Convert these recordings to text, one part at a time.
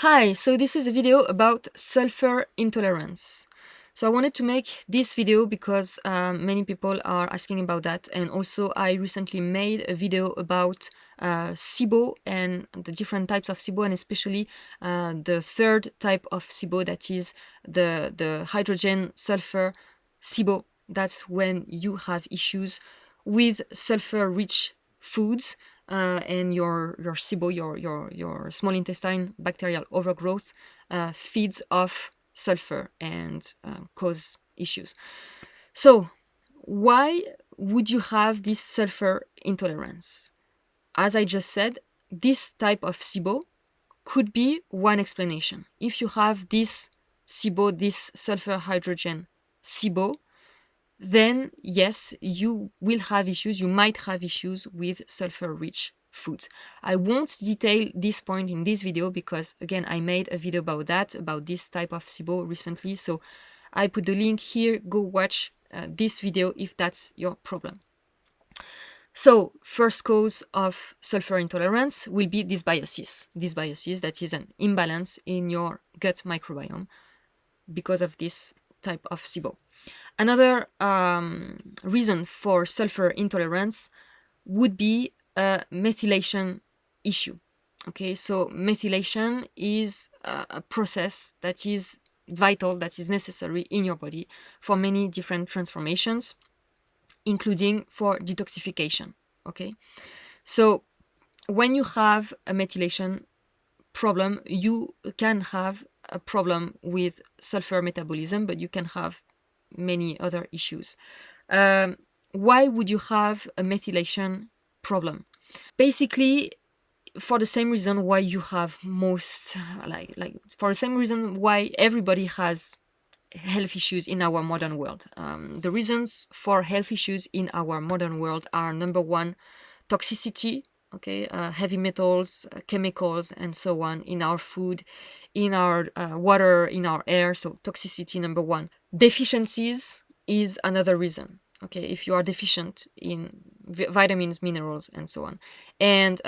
Hi, so this is a video about sulfur intolerance. So I wanted to make this video because many people are asking about that, and also I recently made a video about SIBO and the different types of SIBO, and especially the third type of SIBO, that is the hydrogen sulfur SIBO. That's when you have issues with sulfur-rich foods, and your SIBO, your small intestine bacterial overgrowth, feeds off sulfur and cause issues. So why would you have this sulfur intolerance? As I just said, this type of SIBO could be one explanation. If you have this SIBO, this sulfur hydrogen SIBO, then yes, you will have issues, you might have issues with sulfur-rich foods. I won't detail this point in this video because, again, I made a video about that, about this type of SIBO recently, so I put the link here. Go watch this video if that's your problem. So, first cause of sulfur intolerance will be dysbiosis. Dysbiosis, that is an imbalance in your gut microbiome because of this type of SIBO. Another reason for sulfur intolerance would be a methylation issue. Okay, so methylation is a process that is vital, that is necessary in your body for many different transformations, including for detoxification. Okay, so when you have a methylation problem, you can have a problem with sulfur metabolism, but you can have many other issues. Why would you have a methylation problem? Basically, for the same reason why you have most, for the same reason why everybody has health issues in our modern world. The reasons for health issues in our modern world are, number one, toxicity. Okay, heavy metals, chemicals, and so on in our food, in our water, in our air. So toxicity, number one. Deficiencies is another reason. Okay, if you are deficient in vitamins, minerals, and so on. And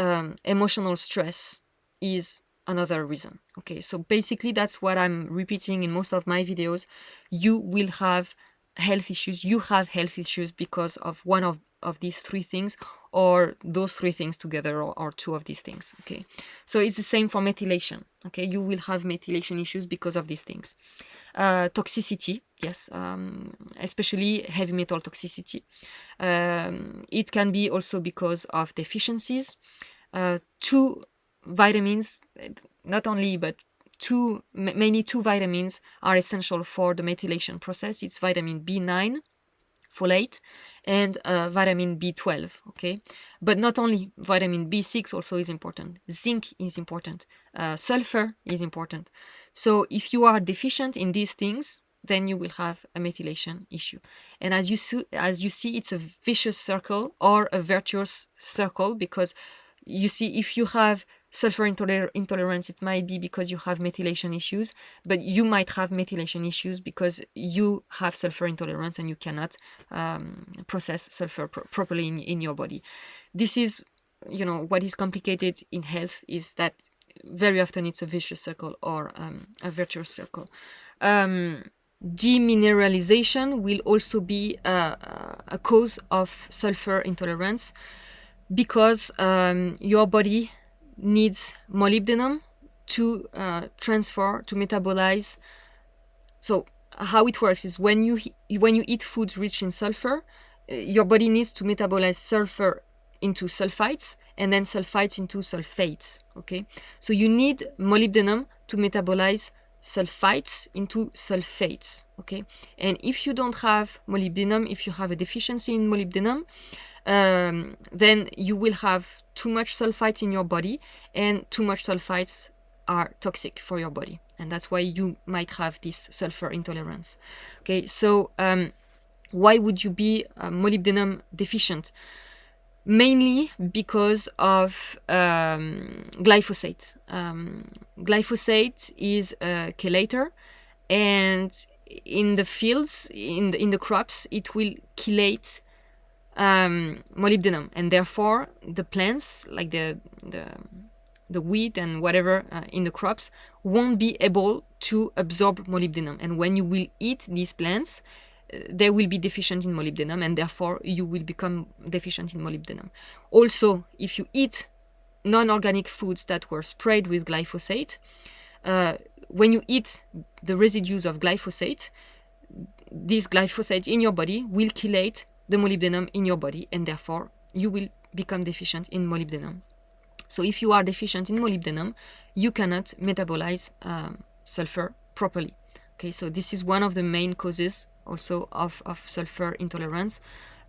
emotional stress is another reason. Okay, so basically that's what I'm repeating in most of my videos. You will have health issues. You have health issues because of one of these three things, or those three things together, or two of these things. Okay, so it's the same for methylation. Okay, you will have methylation issues because of these things. Toxicity, yes, especially heavy metal toxicity. It can be also because of deficiencies. Two vitamins, not only, but mainly two vitamins are essential for the methylation process. It's vitamin B9, folate, and vitamin B12. Okay, but not only, vitamin B6 also is important. Zinc is important. Sulfur is important. So if you are deficient in these things, then you will have a methylation issue. And as you see, it's a vicious circle or a virtuous circle, because you see, if you have sulfur intolerance, it might be because you have methylation issues, but you might have methylation issues because you have sulfur intolerance and you cannot process sulfur properly in your body. This is, what is complicated in health is that very often it's a vicious circle or a virtuous circle. Demineralization will also be a cause of sulfur intolerance, because your body needs molybdenum to transfer, to metabolize. So how it works is, when you eat foods rich in sulfur, your body needs to metabolize sulfur into sulfites, and then sulfites into sulfates. Okay, so you need molybdenum to metabolize sulfites into sulfates. Okay, and if you don't have molybdenum, if you have a deficiency in molybdenum, then you will have too much sulfites in your body, and too much sulfites are toxic for your body, and that's why you might have this sulfur intolerance. Okay, so why would you be molybdenum deficient? Mainly because of glyphosate. Glyphosate is a chelator, and in the fields, in the crops, it will chelate molybdenum, and therefore the plants, like the the wheat and whatever in the crops, won't be able to absorb molybdenum. And when you will eat these plants, they will be deficient in molybdenum, and therefore you will become deficient in molybdenum. Also, if you eat non-organic foods that were sprayed with glyphosate, when you eat the residues of glyphosate, this glyphosate in your body will chelate the molybdenum in your body, and therefore you will become deficient in molybdenum. So if you are deficient in molybdenum, you cannot metabolize sulfur properly. Okay, so this is one of the main causes also of sulfur intolerance.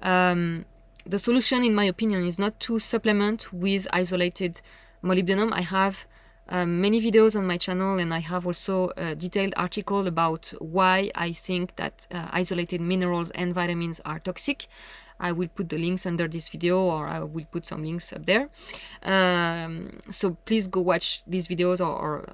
The solution, in my opinion, is not to supplement with isolated molybdenum. I have many videos on my channel, and I have also a detailed article about why I think that isolated minerals and vitamins are toxic. I will put the links under this video, or I will put some links up there. So please go watch these videos, or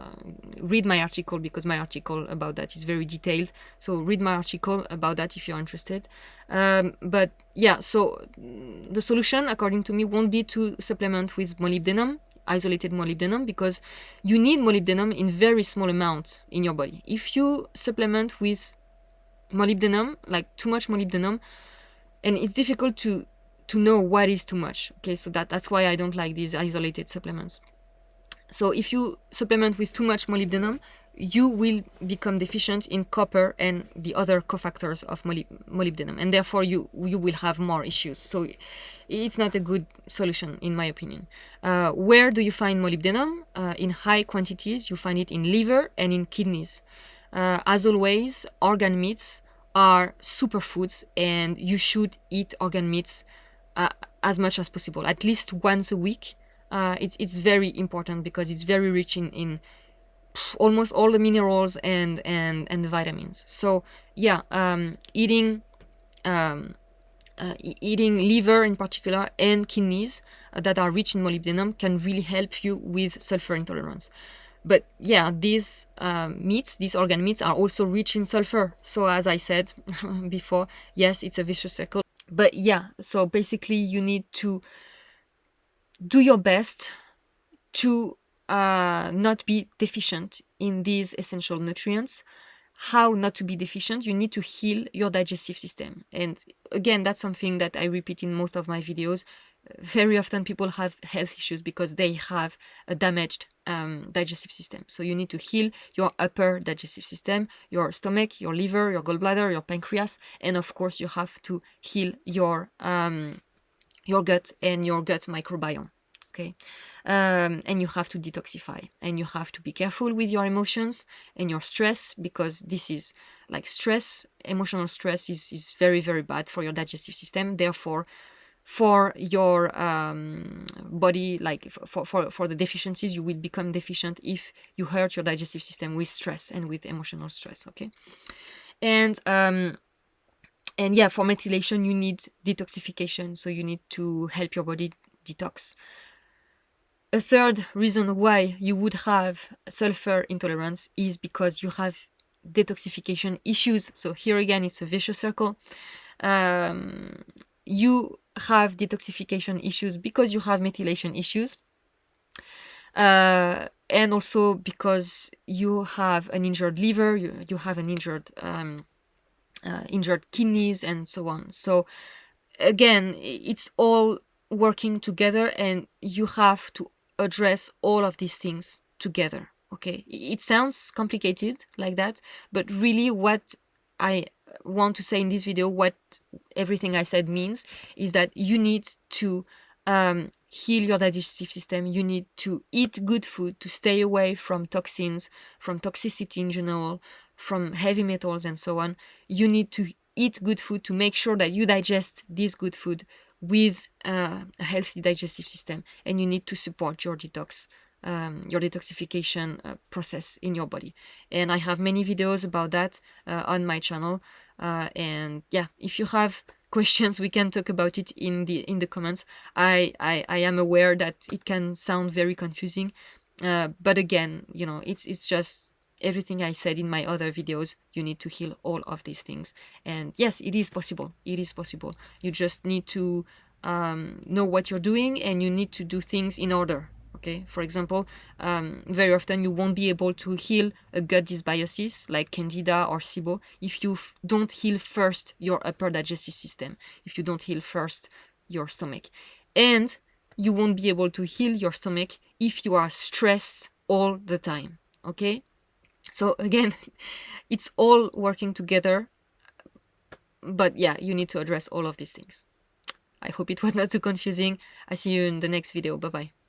read my article, because my article about that is very detailed. So read my article about that if you're interested. But yeah, so the solution, according to me, won't be to supplement with molybdenum, isolated molybdenum, because you need molybdenum in very small amounts in your body. If you supplement with molybdenum, like too much molybdenum, and it's difficult to know what is too much. Okay, so that's why I don't like these isolated supplements. So if you supplement with too much molybdenum, you will become deficient in copper and the other cofactors of molybdenum, and therefore you will have more issues. So it's not a good solution, in my opinion. Where do you find molybdenum? In high quantities, you find it in liver and in kidneys. As always, organ meats are superfoods, and you should eat organ meats as much as possible, at least once a week. It's very important because it's very rich in almost all the minerals and the vitamins. So yeah, eating liver in particular and kidneys that are rich in molybdenum can really help you with sulfur intolerance. But yeah, these meats, these organ meats, are also rich in sulfur. So as I said before, yes, it's a vicious circle. But yeah, so basically you need to do your best to not be deficient in these essential nutrients. How not to be deficient? You need to heal your digestive system. And again, that's something that I repeat in most of my videos. Very often people have health issues because they have a damaged digestive system. So you need to heal your upper digestive system, your stomach, your liver, your gallbladder, your pancreas, and of course you have to heal your gut and your gut microbiome. Okay, and you have to detoxify, and you have to be careful with your emotions and your stress, because this is like stress, emotional stress is very, very bad for your digestive system. Therefore, for your body, like for the deficiencies, you will become deficient if you hurt your digestive system with stress and with emotional stress. Okay, and yeah, for methylation you need detoxification, so you need to help your body detox. A third reason why you would have sulfur intolerance is because you have detoxification issues. So here again, it's a vicious circle. You have detoxification issues because you have methylation issues, and also because you have an injured liver, you have an injured kidneys, and so on. So again, it's all working together, and you have to address all of these things together. Okay, it sounds complicated like that, but really what I want to say in this video, what everything I said means, is that you need to heal your digestive system. You need to eat good food to stay away from toxins, from toxicity in general, from heavy metals and so on. You need to eat good food to make sure that you digest this good food with a healthy digestive system, and you need to support your detoxification process in your body. And I have many videos about that on my channel. And yeah, if you have questions, we can talk about it in the comments. I am aware that it can sound very confusing, but again, you know, it's just everything I said in my other videos. You need to heal all of these things, and yes, it is possible. It is possible. You just need to know what you're doing, and you need to do things in order. Okay, for example, very often you won't be able to heal a gut dysbiosis like Candida or SIBO if you don't heal first your upper digestive system, if you don't heal first your stomach. And you won't be able to heal your stomach if you are stressed all the time. Okay, so again, it's all working together. But yeah, you need to address all of these things. I hope it was not too confusing. I see you in the next video. Bye bye.